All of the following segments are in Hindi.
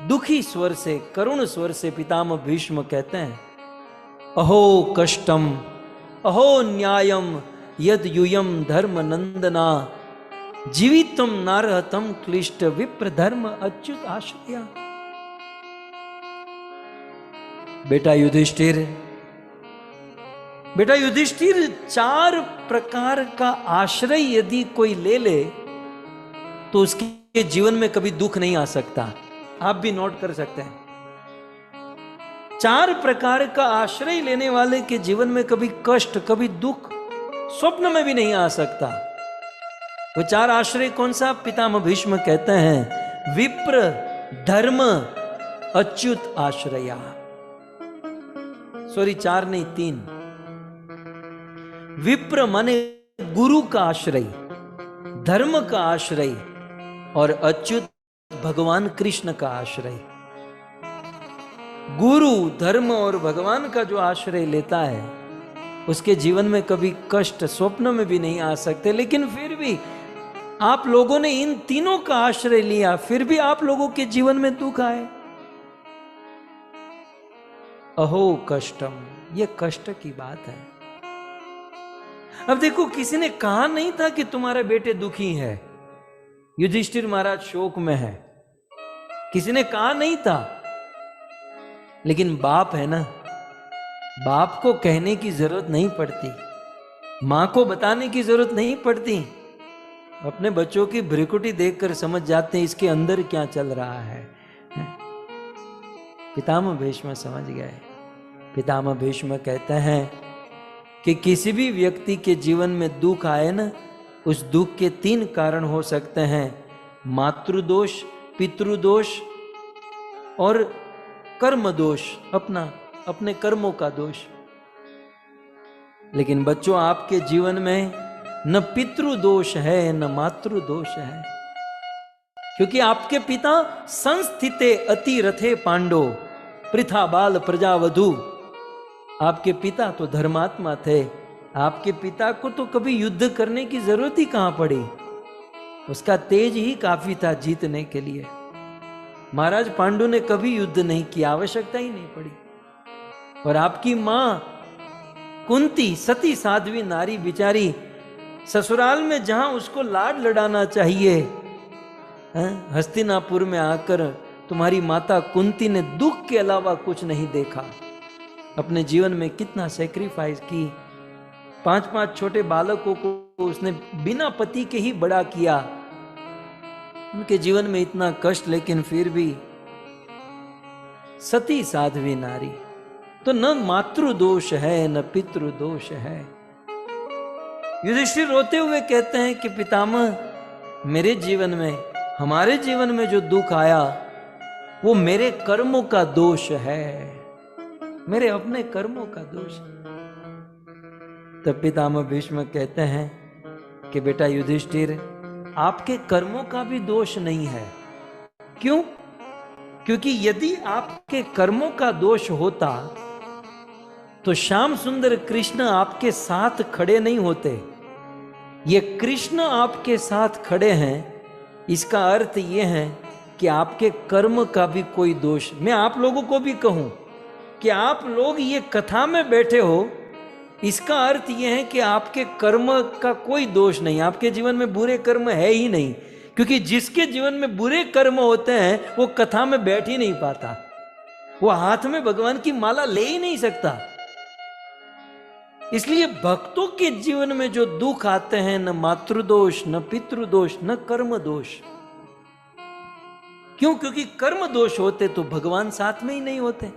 दुखी स्वर से, करुण स्वर से पितामह भीष्म कहते हैं, अहो कष्टम अहो न्यायम यद यूयम धर्म नंदना जीवितम नारहतम क्लिष्ट विप्र धर्म अच्युत आश्रया। बेटा युधिष्ठिर, बेटा युधिष्ठिर, 4 प्रकार का आश्रय यदि कोई ले ले तो उसके जीवन में कभी दुख नहीं आ सकता। आप भी नोट कर सकते हैं, 4 प्रकार का आश्रय लेने वाले के जीवन में कभी कष्ट, कभी दुख स्वप्न में भी नहीं आ सकता। वो 4 आश्रय कौन सा? पितामह भीष्म कहते हैं, विप्र धर्म अच्युत आश्रया। सॉरी, 4 नहीं 3। विप्र माने गुरु का आश्रय, धर्म का आश्रय, और अच्युत भगवान कृष्ण का आश्रय। गुरु, धर्म और भगवान का जो आश्रय लेता है उसके जीवन में कभी कष्ट स्वप्न में भी नहीं आ सकते। लेकिन फिर भी आप लोगों ने इन तीनों का आश्रय लिया, फिर भी आप लोगों के जीवन में दुख आए। अहो कष्टम, यह कष्ट की बात है। अब देखो, किसी ने कहा नहीं था कि तुम्हारे बेटे दुखी है, युधिष्ठिर महाराज शोक में है, किसी ने कहा नहीं था। लेकिन बाप है ना, बाप को कहने की जरूरत नहीं पड़ती, मां को बताने की जरूरत नहीं पड़ती। अपने बच्चों की भ्रिकुटी देखकर समझ जाते हैं इसके अंदर क्या चल रहा है। पितामह भीष्म समझ गए। पितामह भीष्म कहते हैं कि किसी भी व्यक्ति के जीवन में दुख आए ना, उस दुख के 3 कारण हो सकते हैं, मातृदोष, पितृदोष और कर्म दोष, अपने कर्मों का दोष। लेकिन बच्चों, आपके जीवन में न पितृ दोष है न मातृ दोष है, क्योंकि आपके पिता संस्थिते अति रथे पांडो पृथा बाल प्रजावधु। आपके पिता तो धर्मात्मा थे, आपके पिता को तो कभी युद्ध करने की जरूरत ही कहां पड़ी, उसका तेज ही काफी था जीतने के लिए। महाराज पांडु ने कभी युद्ध नहीं किया, आवश्यकता ही नहीं पड़ी। और आपकी मां कुंती सती साध्वी नारी बिचारी, ससुराल में जहां उसको लाड लड़ाना चाहिए, हस्तिनापुर में आकर तुम्हारी माता कुंती ने दुख के अलावा कुछ नहीं देखा। अपने जीवन में कितना सेक्रीफाइस की, 5-5 छोटे बालकों को उसने बिना पति के ही बड़ा किया। उनके जीवन में इतना कष्ट, लेकिन फिर भी सती साध्वी नारी। तो न मातृ दोष है न पितृ दोष है। युधिष्ठिर रोते हुए कहते हैं कि पितामह, मेरे जीवन में, हमारे जीवन में जो दुख आया वो मेरे कर्मों का दोष है, मेरे अपने कर्मों का दोष। तब पितामह भीष्म कहते हैं कि बेटा युधिष्ठिर, आपके कर्मों का भी दोष नहीं है। क्यों? क्योंकि यदि आपके कर्मों का दोष होता तो श्याम सुंदर कृष्ण आपके साथ खड़े नहीं होते। ये कृष्ण आपके साथ खड़े हैं, इसका अर्थ ये है कि आपके कर्म का भी कोई दोष। मैं आप लोगों को भी कहूं कि आप लोग ये कथा में बैठे हो, इसका अर्थ यह है कि आपके कर्म का कोई दोष नहीं, आपके जीवन में बुरे कर्म है ही नहीं। क्योंकि जिसके जीवन में बुरे कर्म होते हैं वो कथा में बैठ ही नहीं पाता, वो हाथ में भगवान की माला ले ही नहीं सकता। इसलिए भक्तों के जीवन में जो दुख आते हैं, न मातृदोष, न पितृदोष, न कर्म दोष। क्यों? क्योंकि कर्म दोष होते तो भगवान साथ में ही नहीं होते,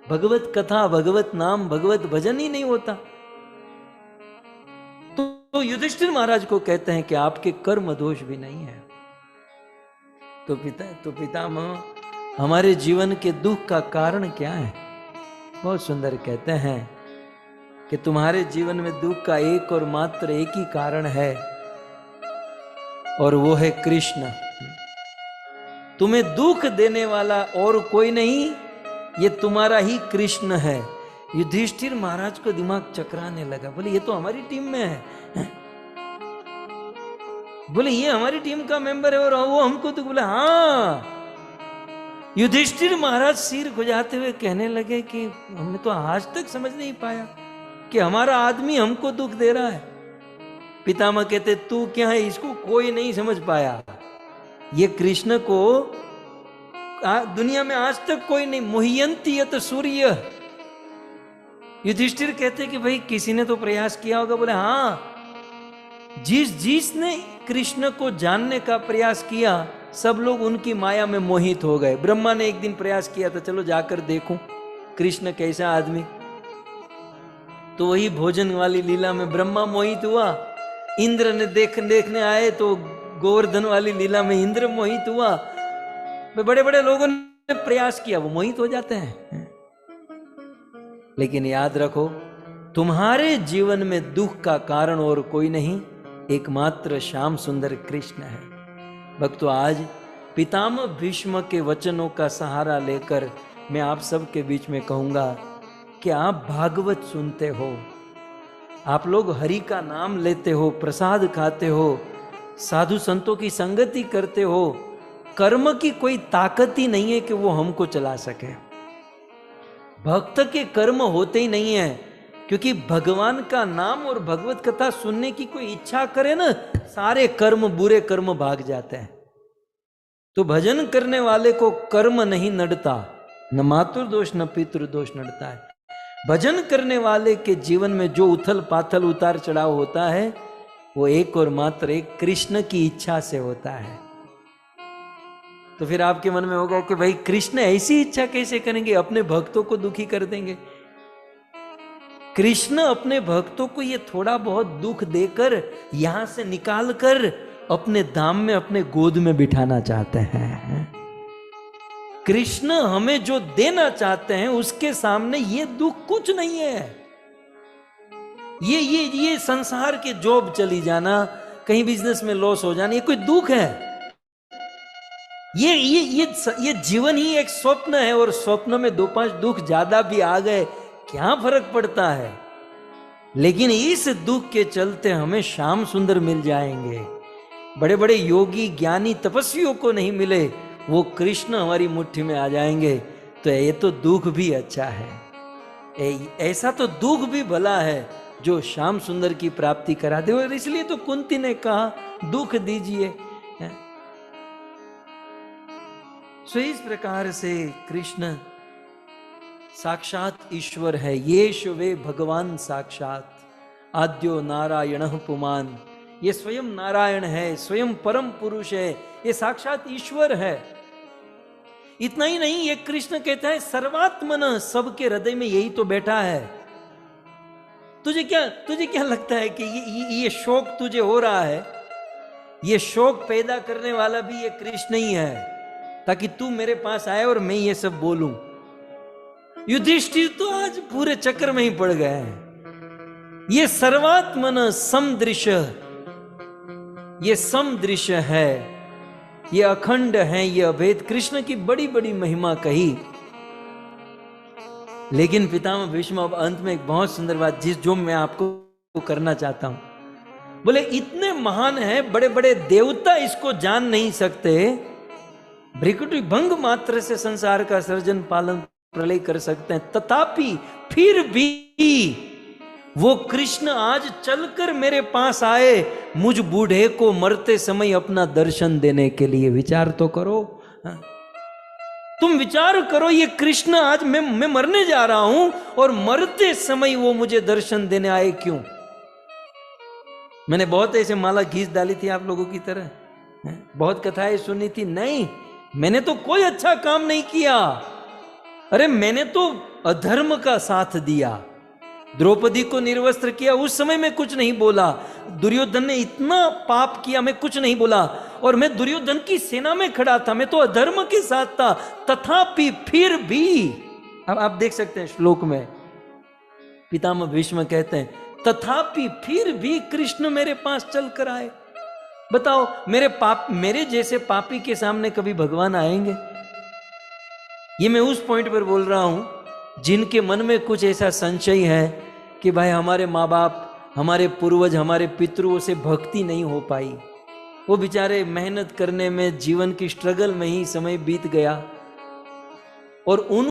भगवत कथा, भगवत नाम, भगवत भजन ही नहीं होता। तो युधिष्ठिर महाराज को कहते हैं कि आपके कर्म दोष भी नहीं है। तो पितामह, हमारे जीवन के दुख का कारण क्या है? बहुत सुंदर कहते हैं कि तुम्हारे जीवन में दुख का एक और मात्र एक ही कारण है, और वो है कृष्ण। तुम्हें दुख देने वाला और कोई नहीं, ये तुम्हारा ही कृष्ण है। युधिष्ठिर महाराज को दिमाग चकराने लगा। बोले ये तो हमारी टीम में है, बोले ये हमारी टीम का मेंबर है और वो हमको तो बोले हाँ, युधिष्ठिर महाराज सिर खुजाते हुए कहने लगे कि हमने तो आज तक समझ नहीं पाया कि हमारा आदमी हमको दुख दे रहा है। पितामह कहते तू क्या है, इसको कोई नहीं समझ पाया। ये कृष्ण को दुनिया में आज तक कोई नहीं, मुह्यंती यत सूर्य। युधिष्ठिर कहते कि भाई किसी ने तो प्रयास किया होगा। बोले हाँ, जिसने कृष्ण को जानने का प्रयास किया सब लोग उनकी माया में मोहित हो गए। ब्रह्मा ने एक दिन प्रयास किया था, चलो जाकर देखूं कृष्ण कैसा आदमी, तो वही भोजन वाली लीला में ब्रह्मा मोहित हुआ। इंद्र ने देखने आए तो गोवर्धन वाली लीला में इंद्र मोहित हुआ। बड़े बड़े लोगों ने प्रयास किया, वो मोहित हो जाते हैं। लेकिन याद रखो, तुम्हारे जीवन में दुख का कारण और कोई नहीं, एकमात्र श्याम सुंदर कृष्ण है। भक्तों, आज पितामह भीष्म के वचनों का सहारा लेकर मैं आप सबके बीच में कहूंगा कि आप भागवत सुनते हो, आप लोग हरि का नाम लेते हो, प्रसाद खाते हो, साधु संतों की संगति करते हो। कर्म की कोई ताकत ही नहीं है कि वो हमको चला सके। भक्त के कर्म होते ही नहीं है, क्योंकि भगवान का नाम और भगवत कथा सुनने की कोई इच्छा करे ना, सारे कर्म, बुरे कर्म भाग जाते हैं। तो भजन करने वाले को कर्म नहीं नड़ता, न मातृ दोष न पितृ दोष नड़ता है। भजन करने वाले के जीवन में जो उथल पाथल उतार चढ़ाव होता है, वो एक और मात्र एक कृष्ण की इच्छा से होता है। तो फिर आपके मन में होगा कि भाई कृष्ण ऐसी इच्छा कैसे करेंगे, अपने भक्तों को दुखी कर देंगे। कृष्ण अपने भक्तों को ये थोड़ा बहुत दुख देकर यहां से निकाल कर अपने धाम में, अपने गोद में बिठाना चाहते हैं। कृष्ण हमें जो देना चाहते हैं उसके सामने ये दुख कुछ नहीं है। ये संसार के जॉब चली जाना, कहीं बिजनेस में लॉस हो जाना, ये कोई दुख है? ये जीवन ही एक स्वप्न है, और स्वप्न में 2-5 दुख ज्यादा भी आ गए क्या फर्क पड़ता है। लेकिन इस दुख के चलते हमें श्याम सुंदर मिल जाएंगे। बड़े बड़े योगी ज्ञानी तपस्वियों को नहीं मिले, वो कृष्ण हमारी मुट्ठी में आ जाएंगे। तो ये तो दुख भी अच्छा है, ऐसा तो दुख भी भला है जो श्याम सुंदर की प्राप्ति करा दे। और इसलिए तो कुंती ने कहा दुख दीजिए। सो इस प्रकार से कृष्ण साक्षात ईश्वर है। ये वे भगवान साक्षात आद्यो नारायण पुमान। ये स्वयं नारायण है, स्वयं परम पुरुष है, ये साक्षात ईश्वर है। इतना ही नहीं, ये कृष्ण कहता है सर्वात्मन, सबके हृदय में यही तो बैठा है। तुझे क्या लगता है कि ये शोक तुझे हो रहा है? ये शोक पैदा करने वाला भी ये कृष्ण ही है, ताकि तू मेरे पास आए और मैं ये सब बोलूं। युधिष्ठिर तो आज पूरे चक्कर में ही पड़ गए हैं। ये सर्वात्मन समदृश, ये समदृश है, ये अखंड है, ये अभेद। कृष्ण की बड़ी बड़ी महिमा कही। लेकिन पितामह भीष्म अब अंत में एक बहुत सुंदर बात जो मैं आपको करना चाहता हूं, बोले इतने महान है, बड़े बड़े देवता इसको जान नहीं सकते। भ्रिकुटी भंग मात्र से संसार का सर्जन पालन प्रलय कर सकते हैं, तथापि फिर भी वो कृष्ण आज चलकर मेरे पास आए मुझ बूढ़े को मरते समय अपना दर्शन देने के लिए। विचार तो करो, तुम विचार करो, ये कृष्ण आज मैं मरने जा रहा हूं और मरते समय वो मुझे दर्शन देने आए। क्यों? मैंने बहुत ऐसे माला घीस डाली थी आप लोगों की तरह, बहुत कथाएं सुनी थी। नहीं, मैंने तो कोई अच्छा काम नहीं किया। अरे मैंने तो अधर्म का साथ दिया, द्रौपदी को निर्वस्त्र किया, उस समय मैं कुछ नहीं बोला। दुर्योधन ने इतना पाप किया, मैं कुछ नहीं बोला, और मैं दुर्योधन की सेना में खड़ा था, मैं तो अधर्म के साथ था। तथापि फिर भी, अब आप देख सकते हैं श्लोक में पितामह भीष्म कहते हैं तथापि फिर भी कृष्ण मेरे पास चल कर आए। बताओ, मेरे जैसे पापी के सामने कभी भगवान आएंगे? ये मैं उस पॉइंट पर बोल रहा हूं जिनके मन में कुछ ऐसा संशय है कि भाई हमारे माँ बाप, हमारे पूर्वज, हमारे पितरों से भक्ति नहीं हो पाई, वो बेचारे मेहनत करने में, जीवन की स्ट्रगल में ही समय बीत गया। और उन